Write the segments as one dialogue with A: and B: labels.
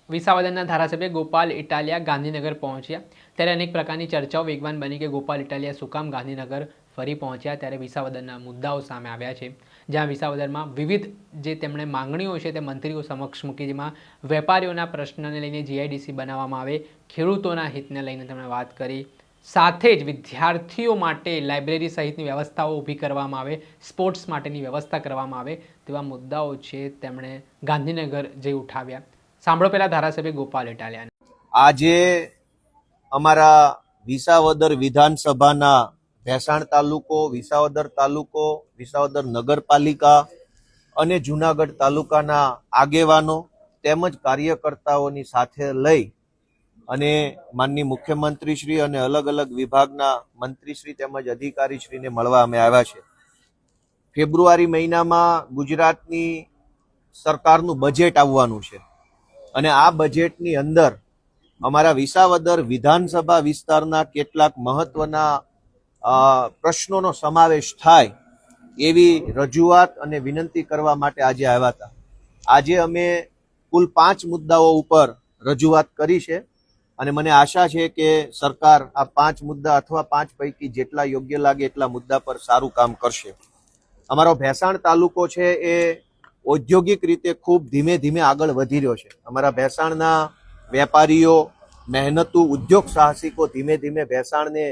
A: વિસાવદરના ધારાસભ્ય ગોપાલ ઇટાલિયા ગાંધીનગર પહોંચ્યા ત્યારે અનેક પ્રકારની ચર્ચાઓ વેગવાન બની કે ગોપાલ ઇટાલિયા શું કામ ગાંધીનગર ફરી પહોંચ્યા ત્યારે વિસાવદરના મુદ્દાઓ સામે આવ્યા છે, જ્યાં વિસાવદરમાં વિવિધ જે તેમણે માંગણીઓ છે તે મંત્રીઓ સમક્ષ મૂકી, જેમાં વેપારીઓના પ્રશ્નને લઈને જીઆઈડીસી બનાવવામાં આવે, ખેડૂતોના હિતને લઈને તેમણે વાત કરી, સાથે જ વિદ્યાર્થીઓ માટે લાઇબ્રેરી સહિતની વ્યવસ્થાઓ ઊભી કરવામાં આવે, સ્પોર્ટ્સ માટેની વ્યવસ્થા કરવામાં આવે તેવા મુદ્દાઓ છે તેમણે ગાંધીનગર જઈ ઉઠાવ્યા. સાંભળો પહેલા ધારાસભ્ય ગોપાલ ઇટાલિયાને.
B: આજે અમારા વિસાવદર વિધાનસભાના ભેસાણ તાલુકો, વિસાવદર તાલુકો, વિસાવદર નગરપાલિકા અને જુનાગઢ તાલુકાના આગેવાનો તેમજ કાર્યકર્તાઓની સાથે લઈ અને માનનીય મુખ્યમંત્રીશ્રી અને અલગ અલગ વિભાગના મંત્રીશ્રી તેમજ અધિકારીશ્રીને મળવા અમે આવ્યા છે. ફેબ્રુઆરી મહિનામાં ગુજરાતની સરકારનું બજેટ આવવાનું છે અને આ બજેટની અંદર અમારા વિસાવદર વિધાનસભા વિસ્તારના કેટલાક મહત્વના પ્રશ્નોનો સમાવેશ થાય એવી રજૂઆત અને વિનંતી કરવા માટે આજે આવ્યા હતા. આજે અમે કુલ 5 મુદ્દાઓ ઉપર રજૂઆત કરી છે અને મને આશા છે કે સરકાર આ 5 મુદ્દા અથવા 5 પૈકી જેટલા યોગ્ય લાગે એટલા મુદ્દા પર સારું કામ કરશે. અમારો ભેસાણ તાલુકો છે એ ઔદ્યોગિક રીતે ખૂબ ધીમે ધીમે આગળ વધી રહ્યો છે. અમારા ભેસાણના વેપારીઓ, મહેનતુ, ઉદ્યોગ સાહસિકો ધીમે ધીમે ભેસાણને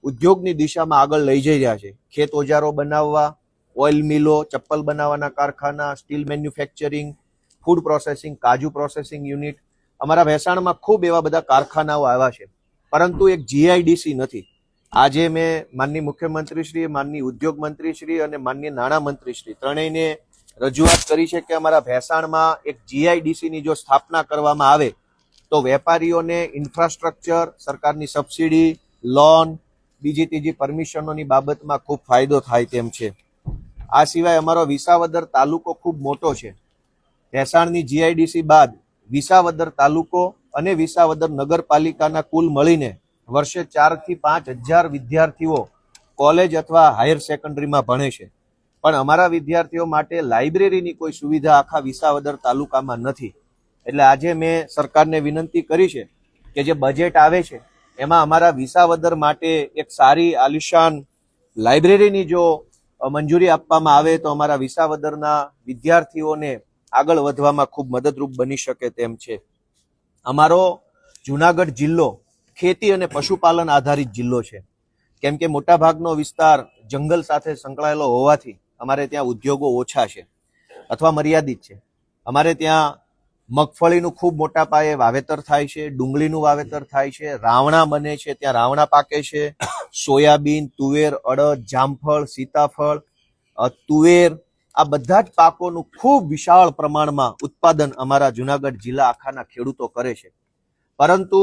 B: ઉદ્યોગની દિશામાં આગળ લઈ જઈ રહ્યા છે. ખેત ઓજારો બનાવવા, ઓઇલ મિલો, ચપ્પલ બનાવવાના કારખાના, સ્ટીલ મેન્યુફેક્ચરિંગ, ફૂડ પ્રોસેસિંગ, કાજુ પ્રોસેસિંગ યુનિટ, અમારા ભેસાણમાં ખૂબ એવા બધા કારખાનાઓ આવ્યા છે, પરંતુ એક જીઆઈડીસી નથી. આજે મેં માનનીય મુખ્યમંત્રીશ્રી, માનનીય ઉદ્યોગ મંત્રીશ્રી અને માનનીય નાણામંત્રીશ્રી ત્રણેયને રજૂઆત કરી છે કે અમારા ભેસાણમાં એક જીઆઈડીસીની જો સ્થાપના કરવામાં આવે તો વેપારીઓને ઇન્ફ્રાસ્ટ્રક્ચર, સરકારની સબસિડી, લોન, બીજી ત્રીજી પરમિશનોની બાબતમાં ખૂબ ફાયદો થાય તેમ છે. આ સિવાય અમારો વિસાવદર તાલુકો ખૂબ મોટો છે. ભેસાણની જીઆઈડીસી બાદ વિસાવદર તાલુકો અને વિસાવદર નગરપાલિકાના કુલ મળીને વર્ષે 4 થી 5 હજાર વિદ્યાર્થીઓ કોલેજ અથવા હાયર સેકન્ડરીમાં ભણે છે, પણ અમારા વિદ્યાર્થીઓ માટે લાઇબ્રેરીની કોઈ સુવિધા આખા વિસાવદર તાલુકામાં નથી. એટલે આજે મેં સરકારને વિનંતી કરી છે કે જે બજેટ આવે છે એમાં અમારા વિસાવદર માટે એક સારી આલિશાન લાઇબ્રેરીની જો મંજૂરી આપવામાં આવે તો અમારા વિસાવદરના વિદ્યાર્થીઓને આગળ વધવામાં ખૂબ મદદરૂપ બની શકે તેમ છે. અમારો જુનાગઢ જિલ્લો ખેતી અને પશુપાલન આધારિત જિલ્લો છે, કેમ કે મોટાભાગનો વિસ્તાર જંગલ સાથે સંકળાયેલો હોવાથી અમારે ત્યાં ઉદ્યોગો ઓછા છે અથવા મર્યાદિત છે. અમારે ત્યાં મગફળીનું ખૂબ મોટા પાયે વાવેતર થાય છે, ડુંગળીનું વાવેતર થાય છે, રાવણા બને છે, ત્યાં રાવણા પાકે છે, સોયાબીન, તુવેર, અડદ, જામફળ, સીતાફળ, તુવેર, આ બધા જ પાકોનું ખૂબ વિશાળ પ્રમાણમાં ઉત્પાદન અમારા જુનાગઢ જિલ્લા આખાના ખેડૂતો કરે છે, પરંતુ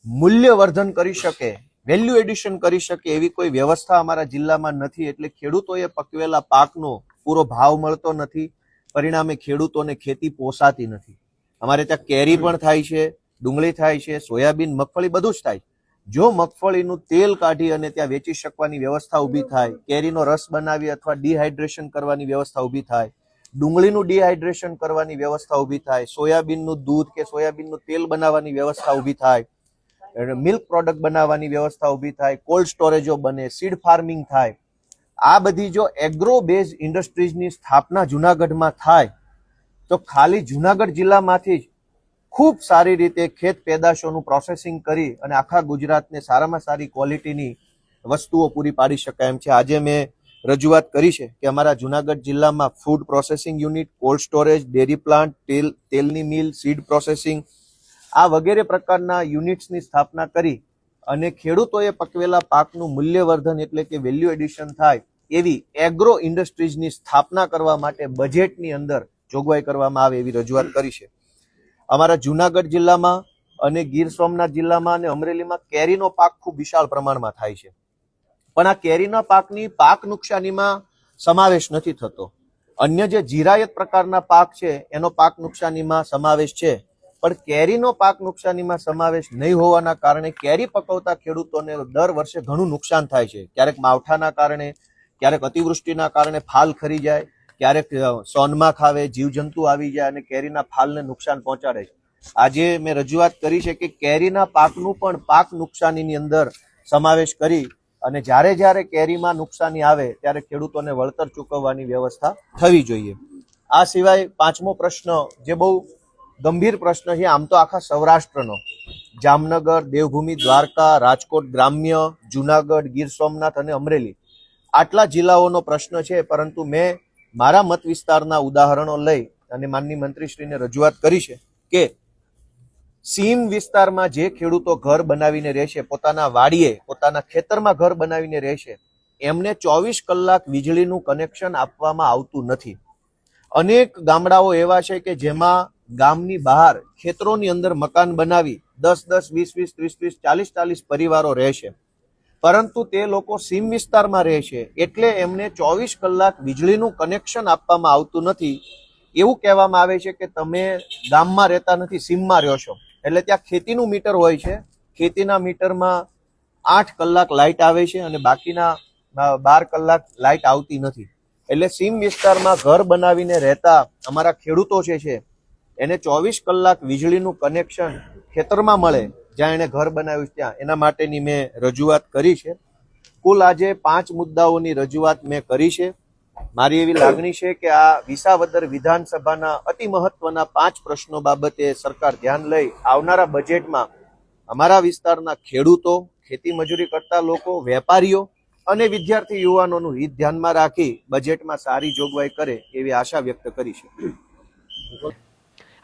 B: મૂલ્યવર્ધન કરી શકે, વેલ્યુ એડિશન કરી શકે એવી કોઈ વ્યવસ્થા અમારા જિલ્લામાં નથી. એટલે ખેડૂતોએ પકવેલા પાકનો પૂરો ભાવ મળતો નથી, પરિણામે ખેડૂતોને ખેતી પોસાતી નથી. અમારે ત્યાં કેરી પણ થાય છે, ડુંગળી થાય છે, સોયાબીન, મગફળી બધું જ થાય. જો મગફળીનું તેલ કાઢી અને ત્યાં વેચી શકવાની વ્યવસ્થા ઊભી થાય, કેરીનો રસ બનાવી અથવા ડિહાઇડ્રેશન કરવાની વ્યવસ્થા ઊભી થાય, ડુંગળીનું ડિહાઇડ્રેશન કરવાની વ્યવસ્થા ઊભી થાય, સોયાબીનનું દૂધ કે સોયાબીનનું તેલ બનાવવાની વ્યવસ્થા ઊભી થાય, મિલ્ક પ્રોડક્ટ બનાવવાની વ્યવસ્થા ઊભી થાય, કોલ્ડ સ્ટોરેજો બને, સીડ ફાર્મિંગ થાય, આ બધી જો એગ્રો બેઝ ઇન્ડસ્ટ્રીઝની સ્થાપના જુનાગઢમાં થાય તો ખાલી જુનાગઢ જિલ્લામાંથી જ ખૂબ સારી રીતે ખેત પેદાશોનું પ્રોસેસિંગ કરી અને આખા ગુજરાતને સારામાં સારી ક્વોલિટીની વસ્તુઓ પૂરી પાડી શકાય એમ છે. આજે મેં રજૂઆત કરી છે કે અમારા જુનાગઢ જિલ્લામાં food processing unit, cold storage, dairy plant, તેલની મિલ, સીડ પ્રોસેસિંગ, આ વગેરે પ્રકારના યુનિટ્સની સ્થાપના કરી અને ખેડૂતોએ પકવેલા પાકનું મૂલ્યવર્ધન એટલે કે વેલ્યુ એડિશન થાય એવી એગ્રો ઇન્ડસ્ટ્રીઝની સ્થાપના કરવા માટે બજેટની અંદર જોગવાઈ કરવામાં આવે એવી રજૂઆત કરી છે. અમારા જુનાગઢ જિલ્લામાં અને ગીર સોમનાથ જિલ્લામાં અને અમરેલીમાં કેરીનો પાક ખૂબ વિશાળ પ્રમાણમાં થાય છે, પણ આ કેરીના પાકની પાક નુકસાનીમાં સમાવેશ નથી થતો. અન્ય જે જીરાયત પ્રકારના પાક છે એનો પાક નુકસાનીમાં સમાવેશ છે, પણ કેરીનો પાક નુકસાનીમાં સમાવેશ નહીં હોવાના કારણે કેરી પકવતા ખેડૂતોને દર વર્ષે ઘણું નુકસાન થાય છે. ક્યારેક માવઠાના કારણે, ક્યારેક અતિવૃષ્ટિના કારણે ફાલ ખરી જાય, ક્યારેક સોનમાં ખાવે જીવજંતુ આવી જાય અને કેરીના ફાલને નુકસાન પહોંચાડે છે. આજે મેં રજૂઆત કરી છે કે કેરીના પાકનું પણ પાક નુકસાનીની અંદર સમાવેશ કરી અને જ્યારે જ્યારે કેરીમાં નુકસાની આવે ત્યારે ખેડૂતોને વળતર ચૂકવવાની વ્યવસ્થા થવી જોઈએ. આ સિવાય પાંચમો પ્રશ્ન જે બહુ ગંભીર પ્રશ્ન છે, આમ તો આખા સૌરાષ્ટ્રનો, જામનગર, દેવભૂમિ, દ્વારકા, રાજકોટ ગ્રામ્ય, જુનાગઢ, ગીર સોમનાથ અને અમરેલી આટલા જિલ્લાઓનો પ્રશ્ન છે, પરંતુ મેં મારા મત વિસ્તારના ઉદાહરણો લઈ અને માનનીય મંત્રીશ્રીને રજૂઆત કરી છે કે સીમ વિસ્તારમાં જે ખેડૂતો ઘર બનાવીને રહેશે, પોતાના વાડીએ પોતાના ખેતરમાં ઘર બનાવીને રહેશે, એમને 24 કલાક વીજળીનું કનેક્શન આપવામાં આવતું નથી. અનેક ગામડાઓ એવા છે કે જેમાં ગામની બહાર ખેતરોની અંદર મકાન બનાવી 10-10, 20-20, 30-30, 40-40 પરિવારો રહેશે, પરંતુ તે લોકો સીમ વિસ્તારમાં રહે છે એટલે એમને 24 કલાક વીજળીનું કનેક્શન આપવામાં આવતું નથી. એવું કહેવામાં આવે છે કે તમે ગામમાં રહેતા નથી, સીમમાં રહ્યો છો, એટલે ત્યાં ખેતીનું મીટર હોય છે, ખેતીના મીટરમાં 8 કલાક લાઇટ આવે છે અને બાકીના 12 કલાક લાઇટ આવતી નથી. એટલે સીમ વિસ્તારમાં ઘર બનાવીને રહેતા અમારા ખેડૂતો છે એને 24 કલાક વીજળીનું કનેક્શન ખેતરમાં મળે જ્યાં એને ઘર બનાવ્યું છે ત્યાં, એના માટેની મેં રજૂઆત કરી છે. કુલ આજે 5 મુદ્દાઓની રજૂઆત મેં કરી છે. મારી એવી લાગણી છે કે આ વિસાવદર વિધાનસભાના અતિ મહત્વના 5 પ્રશ્નો બાબતે સરકાર ધ્યાન લઈ આવનારા બજેટમાં અમારા વિસ્તારના ખેડૂતો, ખેતી મજૂરી કરતા લોકો, વેપારીઓ અને વિદ્યાર્થી યુવાનોનું હિત ધ્યાનમાં રાખી બજેટમાં સારી જોગવાઈ કરે એવી આશા વ્યક્ત કરી છે.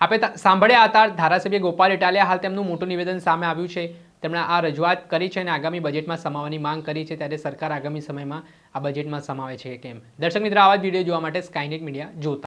A: આપણે સાંભળ્યા હતા ધારાસભ્ય ગોપાલ ઇટાલિયા. હાલ તેમનું મોટું નિવેદન સામે આવ્યું છે. તેમણે આ રજૂઆત કરી છે અને આગામી બજેટમાં સમાવવાની માંગ કરી છે. ત્યારે સરકાર આગામી સમયમાં આ બજેટમાં સમાવે છે કેમ? દર્શક મિત્રો, આવા જ વિડીયો જોવા માટે સ્કાયનેટ મીડિયા જોતા